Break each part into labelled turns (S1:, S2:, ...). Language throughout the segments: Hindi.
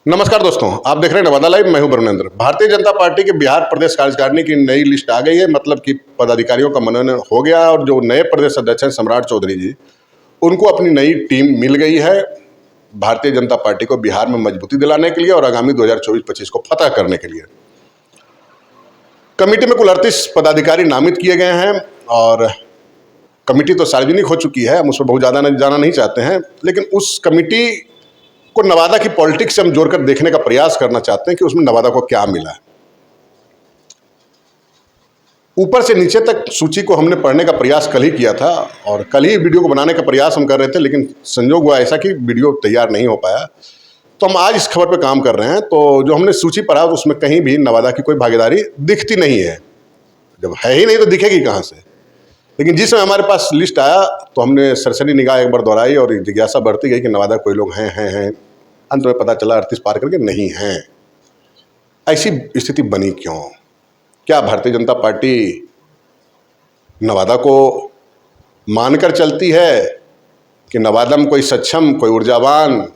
S1: नमस्कार दोस्तों, आप देख रहे हैं नवादा लाइव। मैं हूं ब्रह्मेंद्र। भारतीय जनता पार्टी के बिहार प्रदेश कार्यकारिणी की नई लिस्ट आ गई है। मतलब कि पदाधिकारियों का मनोनयन हो गया और जो नए प्रदेश अध्यक्ष हैं सम्राट चौधरी जी, उनको अपनी नई टीम मिल गई है भारतीय जनता पार्टी को बिहार में मजबूती दिलाने के लिए और आगामी 2024-25 को फतह करने के लिए। कमेटी में कुल 38 पदाधिकारी नामित किए गए हैं और कमेटी तो सार्वजनिक हो चुकी है, हम उस पर बहुत ज़्यादा जाना नहीं चाहते हैं, लेकिन उस कमेटी को नवादा की पॉलिटिक्स से हम जोड़कर देखने का प्रयास करना चाहते हैं कि उसमें नवादा को क्या मिला है। ऊपर से नीचे तक सूची को हमने पढ़ने का प्रयास कल ही किया था और कल ही वीडियो को बनाने का प्रयास हम कर रहे थे, लेकिन संयोग हुआ ऐसा कि वीडियो तैयार नहीं हो पाया। तो हम आज इस खबर पर काम कर रहे हैं। तो जो हमने सूची पढ़ा उसमें कहीं भी नवादा की कोई भागीदारी दिखती नहीं है। जब है ही नहीं तो दिखेगी कहाँ से। लेकिन जिस समय हमारे पास लिस्ट आया तो हमने सरसरी निगाह एक बार दोहराई और जिज्ञासा बढ़ती गई कि नवादा कोई लोग हैं। अंत में पता चला 38 पार करके नहीं हैं। ऐसी स्थिति बनी क्यों? क्या भारतीय जनता पार्टी नवादा को मानकर चलती है कि नवादा में कोई सक्षम, कोई ऊर्जावान,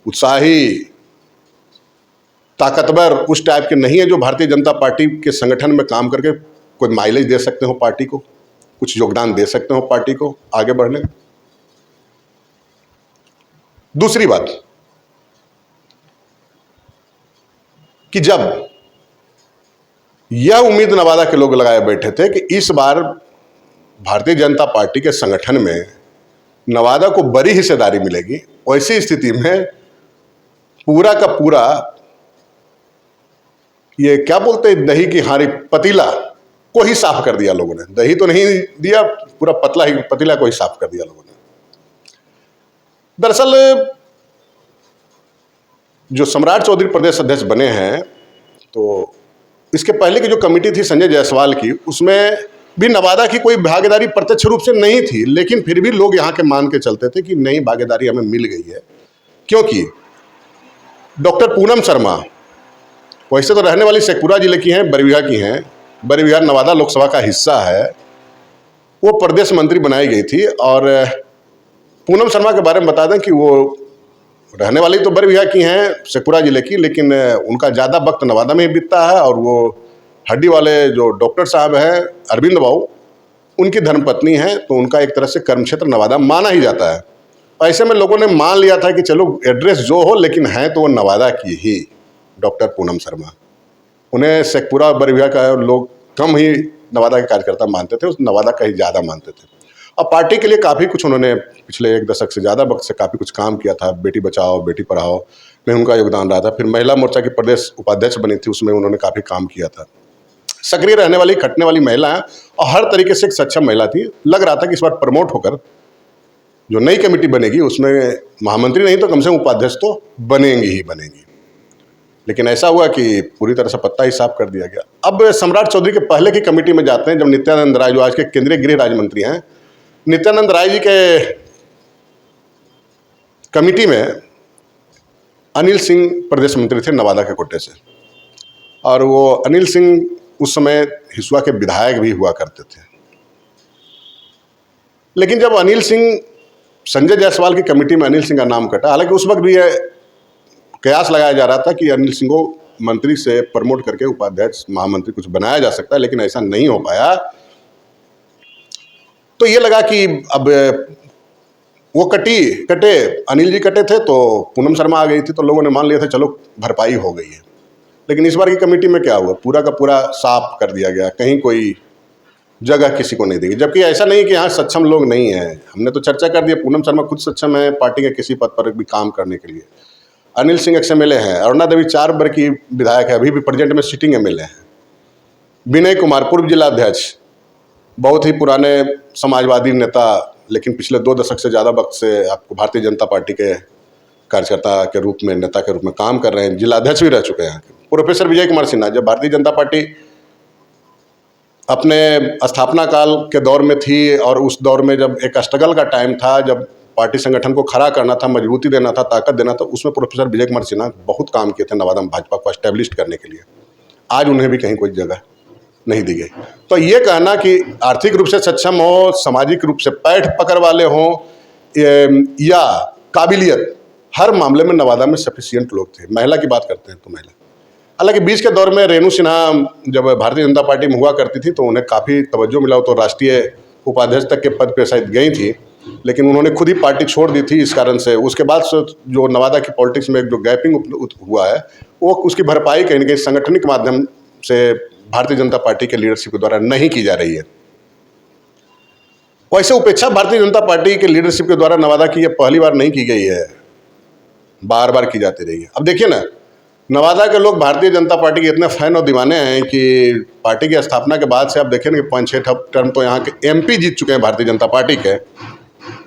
S1: उत्साही, ताकतवर उस टाइप के नहीं है जो भारतीय जनता पार्टी के संगठन में काम करके कोई माइलेज दे सकते हो पार्टी को, कुछ योगदान दे सकते हो पार्टी को आगे बढ़ने? दूसरी बात कि जब यह उम्मीद नवादा के लोग लगाए बैठे थे कि इस बार भारतीय जनता पार्टी के संगठन में नवादा को बड़ी हिस्सेदारी मिलेगी, वैसी स्थिति में पूरा का पूरा ये क्या बोलते हैं, दही की हारी पतीला को ही साफ कर दिया लोगों ने। दही तो नहीं दिया, पूरा पतला ही पतीला को ही साफ कर दिया लोगों ने। दरअसल जो सम्राट चौधरी प्रदेश अध्यक्ष बने हैं, तो इसके पहले की जो कमेटी थी संजय जायसवाल की, उसमें भी नवादा की कोई भागीदारी प्रत्यक्ष रूप से नहीं थी, लेकिन फिर भी लोग यहाँ के मान के चलते थे कि नई भागीदारी हमें मिल गई है। क्योंकि डॉक्टर पूनम शर्मा वैसे तो रहने वाली शेखपुरा जिले की हैं, बरबीघा की हैं, बरबीघा नवादा लोकसभा का हिस्सा है, वो प्रदेश मंत्री बनाई गई थी। और पूनम शर्मा के बारे में बता दें कि वो रहने वाली तो बरबीघा की हैं, शेखपुरा जिले की, लेकिन उनका ज़्यादा वक्त नवादा में ही बीतता है। और वो हड्डी वाले जो डॉक्टर साहब हैं अरविंद बाबू, उनकी धर्मपत्नी हैं, तो उनका एक तरह से कर्मक्षेत्र नवादा माना ही जाता है। ऐसे में लोगों ने मान लिया था कि चलो एड्रेस जो हो, लेकिन हैं तो वो नवादा की ही डॉक्टर पूनम शर्मा। उन्हें शेखपुरा बरबीघा का लोग कम ही नवादा के कार्यकर्ता मानते थे, उस नवादा का ही ज़्यादा मानते थे। और पार्टी के लिए काफ़ी कुछ उन्होंने पिछले एक दशक से ज़्यादा वक्त से काफ़ी कुछ काम किया था। बेटी बचाओ बेटी पढ़ाओ में उनका योगदान रहा था। फिर महिला मोर्चा की प्रदेश उपाध्यक्ष बनी थी, उसमें उन्होंने काफ़ी काम किया था। सक्रिय रहने वाली, खटने वाली महिला है और हर तरीके से एक सक्षम महिला थी। लग रहा था कि इस बार प्रमोट होकर जो नई कमेटी बनेगी उसमें महामंत्री नहीं तो कम से कम उपाध्यक्ष तो बनेंगी ही बनेंगी। लेकिन ऐसा हुआ कि पूरी तरह से पत्ता ही साफ कर दिया गया। अब सम्राट चौधरी के पहले की कमेटी में जाते हैं, जब नित्यानंद राय जो आज के केंद्रीय गृह राज्य मंत्री हैं, नित्यानंद राय जी के कमेटी में अनिल सिंह प्रदेश मंत्री थे नवादा के कोटे से। और वो अनिल सिंह उस समय हिसुआ के विधायक भी हुआ करते थे। लेकिन जब अनिल सिंह, संजय जायसवाल की कमेटी में अनिल सिंह का नाम कटा, हालांकि उस वक्त भी यह कयास लगाया जा रहा था कि अनिल सिंह को मंत्री से प्रमोट करके उपाध्यक्ष, महामंत्री कुछ बनाया जा सकता है, लेकिन ऐसा नहीं हो पाया। तो ये लगा कि अब वो कटे अनिल जी कटे थे तो पूनम शर्मा आ गई थी, तो लोगों ने मान लिया था चलो भरपाई हो गई है। लेकिन इस बार की कमेटी में क्या हुआ, पूरा का पूरा साफ कर दिया गया, कहीं कोई जगह किसी को नहीं दी। जबकि ऐसा नहीं कि यहाँ सक्षम लोग नहीं हैं, हमने तो चर्चा कर दी, पूनम शर्मा खुद सक्षम है पार्टी के किसी पद पर भी काम करने के लिए। अनिल सिंह XMLA हैं, अरुणा देवी 4 बार की विधायक है, अभी भी प्रेजेंट में सिटिंग MLA हैं। विनय कुमार पूर्व जिलाध्यक्ष, बहुत ही पुराने समाजवादी नेता, लेकिन पिछले 2 दशक से ज़्यादा वक्त से आपको भारतीय जनता पार्टी के कार्यकर्ता के रूप में, नेता के रूप में काम कर रहे हैं, जिलाध्यक्ष भी रह चुके हैं। प्रोफेसर विजय कुमार सिन्हा, जब भारतीय जनता पार्टी अपने स्थापना काल के दौर में थी और उस दौर में जब एक स्ट्रगल का टाइम था, जब पार्टी संगठन को खड़ा करना था, मजबूती देना था, ताकत देना था, उसमें प्रोफेसर विजय कुमार सिन्हा बहुत काम किए थे नवादा में भाजपा को एस्टेब्लिश करने के लिए। आज उन्हें भी कहीं कोई जगह नहीं दी गई। तो ये कहना कि आर्थिक रूप से सक्षम हो, सामाजिक रूप से पैठ पकड़ वाले हों या काबिलियत, हर मामले में नवादा में सफिशिएंट लोग थे। महिला की बात करते हैं तो महिला, हालांकि बीच के दौर में रेणु सिन्हा जब भारतीय जनता पार्टी में हुआ करती थी तो उन्हें काफ़ी तवज्जो मिला, तो राष्ट्रीय उपाध्यक्ष तक के पद पे शायद गई थी, लेकिन उन्होंने खुद ही पार्टी छोड़ दी थी इस कारण से। उसके बाद से जो नवादा की पॉलिटिक्स में जो गैपिंग हुआ है वो उसकी भरपाई कहीं ना कहीं संगठनिक माध्यम से भारतीय जनता पार्टी के लीडरशिप के द्वारा नहीं की जा रही है। वैसे उपेक्षा भारतीय जनता पार्टी के लीडरशिप के द्वारा नवादा की ये पहली बार नहीं की गई है, बार बार की जाती रही है। अब देखिए ना, नवादा के लोग भारतीय जनता पार्टी के इतने फैन और दीवाने हैं कि पार्टी की स्थापना के बाद से आप देखें कि 5-6 टर्म तो यहाँ के एमपी जीत चुके हैं भारतीय जनता पार्टी के,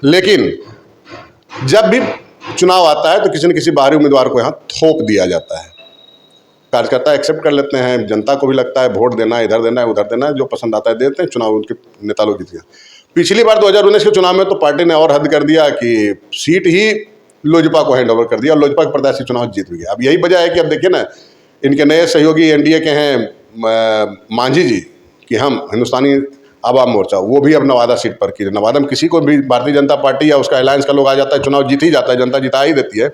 S1: लेकिन जब भी चुनाव आता है तो किसी न किसी बाहरी उम्मीदवार को यहाँ थोप दिया जाता है। कार्यकर्ता एक्सेप्ट कर लेते हैं, जनता को भी लगता है वोट देना, इधर देना है उधर देना है, जो पसंद आता है देते हैं, चुनाव उनके नेता लोग जीत गए। पिछली बार 2019 के चुनाव में तो पार्टी ने और हद कर दिया कि सीट ही लोजपा को हैंड ओवर कर दिया और लोजपा के प्रत्याशी चुनाव जीत भी गया। अब यही वजह है कि अब देखिए ना, इनके नए सहयोगी एनडीए के हैं मांझी जी कि हम हिंदुस्तानी आवाम मोर्चा, वो भी अब नवादा सीट पर की। नवादा में किसी को भी भारतीय जनता पार्टी या उसका अलायंस का लोग आ जाता है, चुनाव जीत ही जाता है, जनता जिता ही देती है,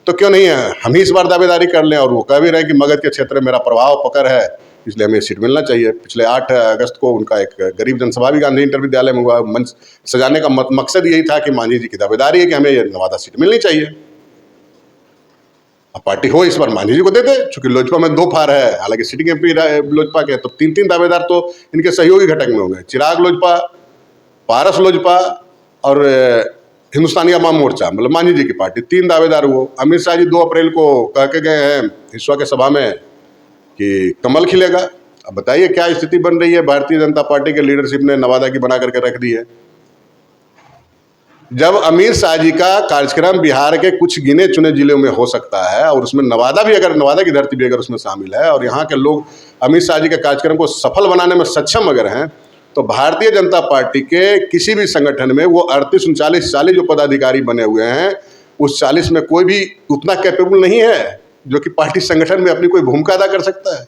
S1: तो क्यों नहीं है हम ही इस बार दावेदारी कर लें। और वो कह भी रहे हैं कि मगध के क्षेत्र में मेरा प्रभाव पकड़ है, इसलिए हमें सीट मिलना चाहिए। पिछले 8 अगस्त को उनका एक गरीब जनसभा भी गांधी इंटर विद्यालय में हुआ। मंच सजाने का मकसद यही था कि मांझी जी की दावेदारी है कि हमें ये नवादा सीट मिलनी चाहिए। अब पार्टी हो इस बार मांझी जी को देते, चूंकि लोजपा में 2 फार है, हालांकि सिटिंग एमपी लोजपा के, तो 3-3 दावेदार तो इनके सहयोगी घटक में होंगे। चिराग लोजपा, पारस लोजपा और हिंदुस्तानी अवाम मोर्चा, मतलब मांझी जी की पार्टी, 3 दावेदार हुए। अमित शाह जी 2 अप्रैल को कह के गए हैं हिस्सा के सभा में कि कमल खिलेगा। अब बताइए क्या स्थिति बन रही है, भारतीय जनता पार्टी के लीडरशिप ने नवादा की बना करके रख दी है। जब अमित शाह जी का कार्यक्रम बिहार के कुछ गिने चुने जिलों में हो सकता है और उसमें नवादा भी, अगर नवादा की धरती भी अगर उसमें शामिल है और यहाँ के लोग अमित शाह जी के कार्यक्रम को सफल बनाने में सक्षम अगर हैं, तो भारतीय जनता पार्टी के किसी भी संगठन में वो 38-39 जो पदाधिकारी बने हुए हैं, उस 40 में कोई भी उतना कैपेबल नहीं है जो कि पार्टी संगठन में अपनी कोई भूमिका अदा कर सकता है।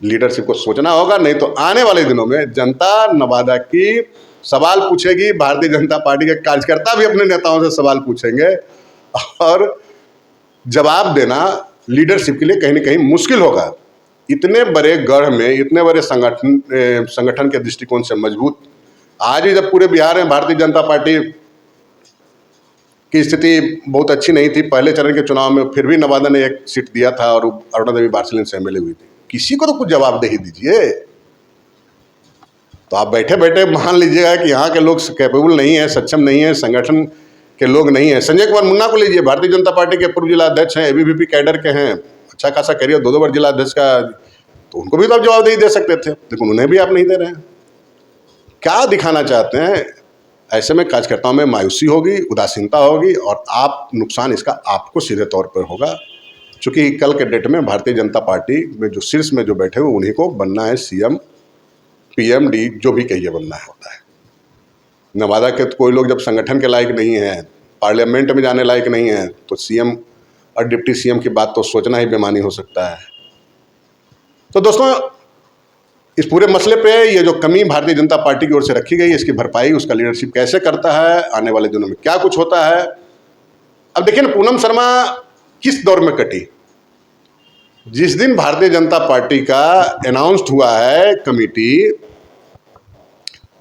S1: लीडरशिप को सोचना होगा, नहीं तो आने वाले दिनों में जनता नवादा की सवाल पूछेगी, भारतीय जनता पार्टी के कार्यकर्ता भी अपने नेताओं से सवाल पूछेंगे और जवाब देना लीडरशिप के लिए कहीं ना कहीं मुश्किल होगा। इतने बड़े गढ़ में, इतने बड़े संगठन के दृष्टिकोण से मजबूत, आज ही जब पूरे बिहार में भारतीय जनता पार्टी की स्थिति बहुत अच्छी नहीं थी पहले चरण के चुनाव में, फिर भी नवादा ने 1 सीट दिया था और अरुणा देवी बार्सिलिन से एमएलए हुई थी। किसी को तो कुछ जवाब दे ही दीजिए। तो आप बैठे बैठे मान लीजिएगा कि यहाँ के लोग कैपेबल नहीं है, सक्षम नहीं है, संगठन के लोग नहीं है। संजय कुमार मुन्ना को लीजिए, भारतीय जनता पार्टी के पूर्व जिला अध्यक्ष हैं, एबीवीपी कैडर के हैं, अच्छा खासा करियर, 2 बार जिला अध्यक्ष का, तो उनको भी तो आप जवाब नहीं दे सकते थे, लेकिन उन्हें भी आप नहीं दे रहे हैं। क्या दिखाना चाहते हैं? ऐसे में कार्यकर्ताओं में मायूसी होगी, उदासीनता होगी और आप नुकसान इसका आपको सीधे तौर पर होगा, चूँकि कल के डेट में भारतीय जनता पार्टी में जो शीर्ष में जो बैठे हुए उन्हीं को बनना है सीएम, पीएमडी, जो भी कहिए बनना होता है। नवादा के तो कोई लोग जब संगठन के लायक नहीं है, पार्लियामेंट में जाने लायक नहीं है, तो सीएम और डिप्टी सीएम की बात तो सोचना ही बेमानी हो सकता है। तो दोस्तों, इस पूरे मसले पे ये जो कमी भारतीय जनता पार्टी की ओर से रखी गई, इसकी भरपाई उसका लीडरशिप कैसे करता है, आने वाले दिनों में क्या कुछ होता है। अब देखिए ना, पूनम शर्मा किस दौर में कटी। जिस दिन भारतीय जनता पार्टी का अनाउंस्ड हुआ है कमेटी,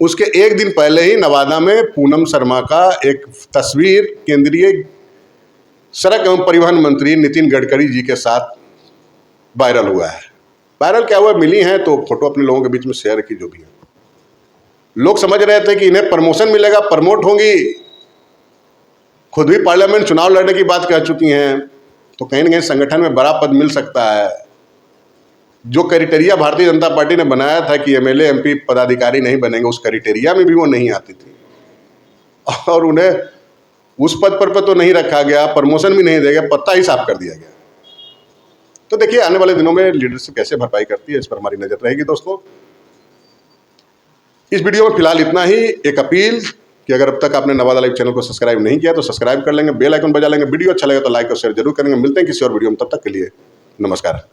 S1: उसके 1 दिन पहले ही नवादा में पूनम शर्मा का एक तस्वीर केंद्रीय सड़क एवं परिवहन मंत्री नितिन गडकरी जी के साथ वायरल हुआ है। वायरल क्या हुआ, मिली हैं तो फोटो अपने लोगों के बीच में शेयर की, जो भी है। लोग समझ रहे थे कि इन्हें प्रमोशन मिलेगा, प्रमोट होंगी, खुद भी पार्लियामेंट चुनाव लड़ने की बात कह चुकी हैं, तो कहीं ना कहीं संगठन में बड़ा पद मिल सकता है। जो क्राइटेरिया भारतीय जनता पार्टी ने बनाया था कि एमएलए एमपी पदाधिकारी नहीं बनेंगे, उस क्राइटेरिया में भी वो नहीं आती थी और उन्हें उस पद पर तो नहीं रखा गया, प्रमोशन भी नहीं देगा, पत्ता ही साफ कर दिया गया। तो देखिए आने वाले दिनों में लीडरशिप कैसे भरपाई करती है, इस पर हमारी नजर रहेगी। दोस्तों, इस वीडियो में फिलहाल इतना ही। एक अपील कि अगर अब तक आपने नवादा लाइव चैनल को सब्सक्राइब नहीं किया तो सब्सक्राइब कर लेंगे, बेल आइकन बजा लेंगे, वीडियो अच्छा लगे तो लाइक और शेयर जरूर करेंगे। मिलते हैं किसी और वीडियो में, तब तक के लिए नमस्कार।